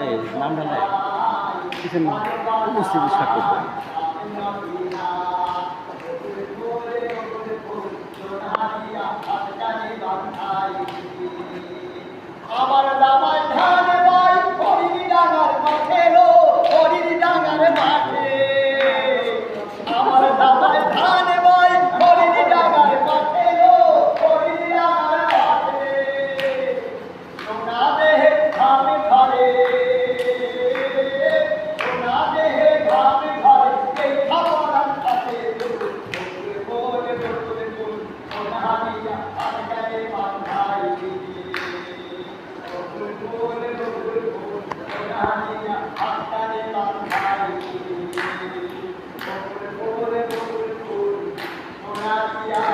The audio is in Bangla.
এই নামটা নাই কিছু উপস্থিতি স্বাক্ষর আমার দামাই ধান ভাই হরির ডাঙার মাঠে লো হরির ডাঙার মাঠে আমার দামাই ধান ভাই হরির ডাঙার মাঠে লো হরির ডাঙার মাঠে সোনা দেহে ধান ঘরে সোনা দেহে ধান ঘরে এই খাবার খাতে বলে বলে বলে সোনা দিয়া আর গায়ে বাঁধাই Gracias.